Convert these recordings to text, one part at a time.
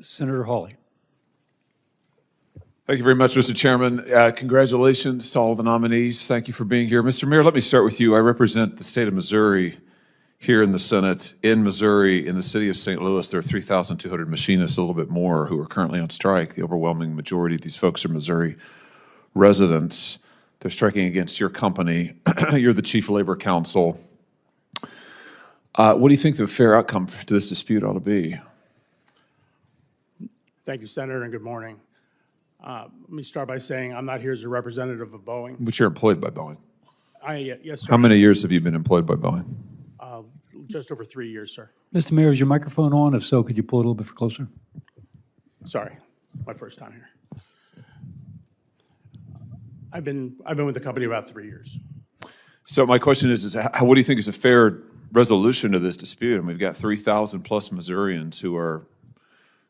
Senator Hawley. Thank you very much, Mr. Chairman. Congratulations to all the nominees. Thank you for being here. Mr. Mayor, let me start with you. I represent the state of Missouri here in the Senate. In Missouri, in the city of St. Louis, there are 3,200 machinists, a little bit more, who are currently on strike. The overwhelming majority of these folks are Missouri residents. They're striking against your company. You're the chief labor counsel. What do you think the fair outcome to this dispute ought to be? Thank you, Senator, and good morning. Let me start by saying I'm not here as a representative of Boeing. But you're employed by Boeing. Yes, sir. How many years have you been employed by Boeing? Just over 3 years, sir. Mr. Mayor, is your microphone on? If so, could you pull it a little bit closer? Sorry, my first time here. I've been with the company about 3 years. So my question is what do you think is a fair resolution to this dispute? And we've got 3,000 plus Missourians who are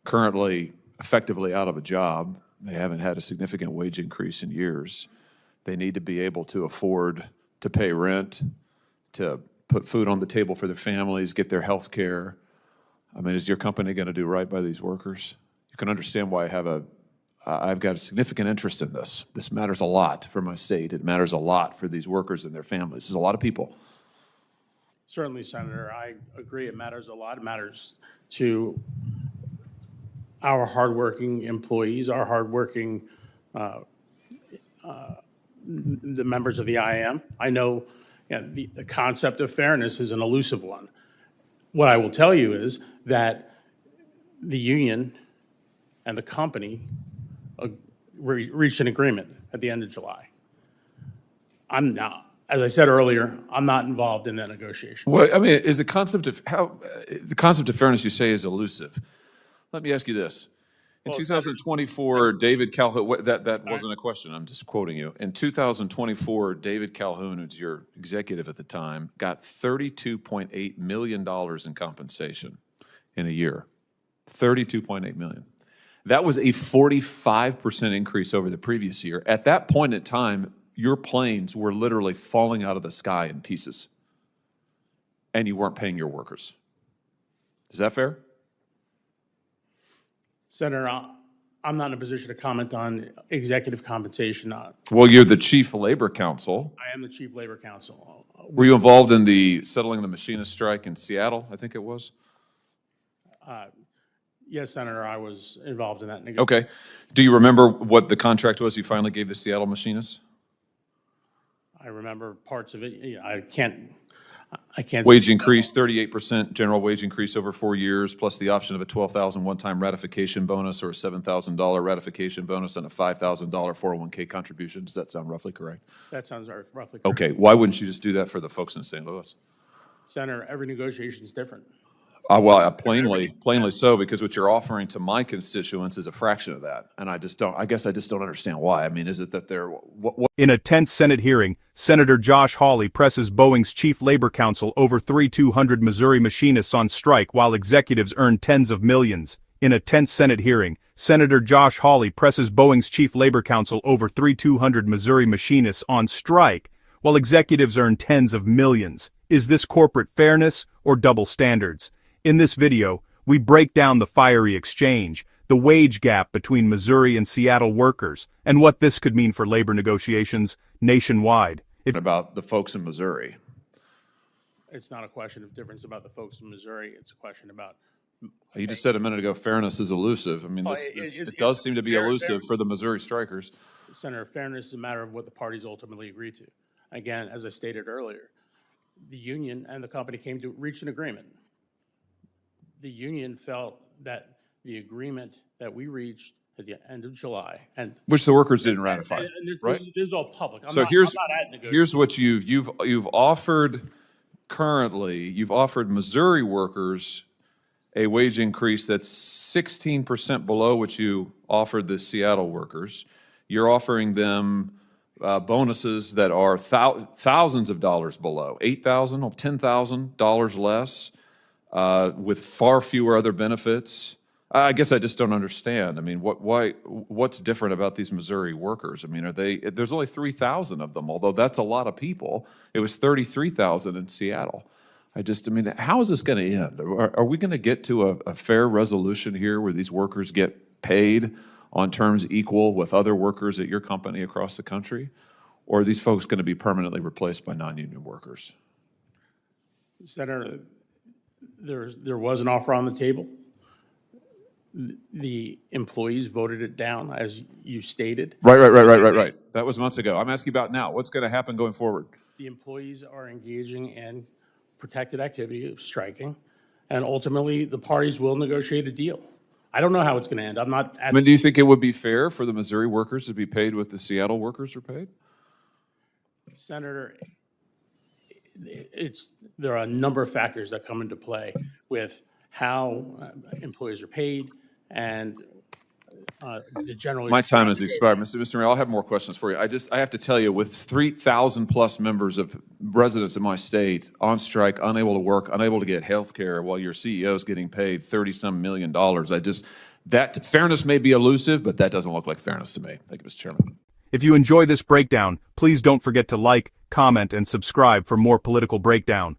currently effectively out of a job. They haven't had a significant wage increase in years. They need to be able to afford to pay rent, to put food on the table for their families, get their health care. I mean, is your company going to do right by these workers? You can understand why I've got a significant interest in this. This matters a lot for my state. It matters a lot for these workers and their families. This is a lot of people. Certainly, Senator, I agree. It matters a lot. It matters to our hardworking employees, our hardworking the members of the IAM. I know, the concept of fairness is an elusive one. What I will tell you is that the union and the company reached an agreement at the end of July. I'm not, as I said earlier, I'm not involved in that negotiation. Well, I mean, is the concept of fairness you say is elusive? Let me ask you this. In 2024, David Calhoun, that wasn't a question, I'm just quoting you. In 2024, David Calhoun, who's your executive at the time, got $32.8 million in compensation in a year. $32.8 million. That was a 45% increase over the previous year. At that point in time, your planes were literally falling out of the sky in pieces, and you weren't paying your workers. Is that fair? Senator, I'm not in a position to comment on executive compensation. Well, you're the chief labor counsel. I am the chief labor counsel. Were you involved in the settling the machinist strike in Seattle, I think it was? Yes, Senator, I was involved in that negotiation. Okay. Do you remember what the contract was you finally gave the Seattle machinists? I remember parts of it. I can't. Wage increase, 38% general wage increase over 4 years, plus the option of a $12,000 one-time ratification bonus or a $7,000 ratification bonus and a $5,000 401k contribution. Does that sound roughly correct? That sounds roughly correct. Okay. Why wouldn't you just do that for the folks in St. Louis? Senator, every negotiation is different. Well, plainly so, because what you're offering to my constituents is a fraction of that, and I guess I just don't understand why. I mean, is it that they're In a tense Senate hearing, Senator Josh Hawley presses Boeing's chief labor counsel over 3,200 Missouri machinists on strike while executives earn tens of millions. In a tense Senate hearing, Senator Josh Hawley presses Boeing's chief labor counsel over 3,200 Missouri machinists on strike while executives earn tens of millions. Is this corporate fairness or double standards? In this video, we break down the fiery exchange, the wage gap between Missouri and Seattle workers, and what this could mean for labor negotiations nationwide. About the folks in Missouri? It's not a question of difference about the folks in Missouri. It's a question about. You just said a minute ago fairness is elusive. I mean, it does seem to be elusive for the Missouri strikers. Senator, fairness is a matter of what the parties ultimately agree to. Again, as I stated earlier, the union and the company came to reach an agreement. The union felt that the agreement that we reached at the end of July, and which the workers didn't ratify, right? This is all public. Here's what you've offered currently. You've offered Missouri workers a wage increase that's 16% below what you offered the Seattle workers. You're offering them bonuses that are thousands of dollars below, $8,000 or $10,000 less. With far fewer other benefits. I guess I just don't understand. I mean, what's different about these Missouri workers? I mean, there's only 3,000 of them, although that's a lot of people. It was 33,000 in Seattle. I mean, how is this going to end? Are we going to get to a fair resolution here where these workers get paid on terms equal with other workers at your company across the country? Or are these folks going to be permanently replaced by non-union workers? Senator, there was an offer on the table. The employees voted it down, as you stated. Right. That was months ago. I'm asking about now. What's going to happen going forward? The employees are engaging in protected activity of striking, and ultimately, the parties will negotiate a deal. I don't know how it's going to end. I'm not. I mean, do you think it would be fair for the Missouri workers to be paid what the Seattle workers are paid? Senator, there are a number of factors that come into play with how employees are paid and the general. My time has expired, Mr. Mayor. I'll have more questions for you. I have to tell you, with 3,000 plus members of residents in my state on strike, unable to work, unable to get health care, while your CEO is getting paid $30-some million, that fairness may be elusive, but that doesn't look like fairness to me. Thank you, Mr. Chairman. If you enjoy this breakdown, please don't forget to like, comment, and subscribe for more political breakdown.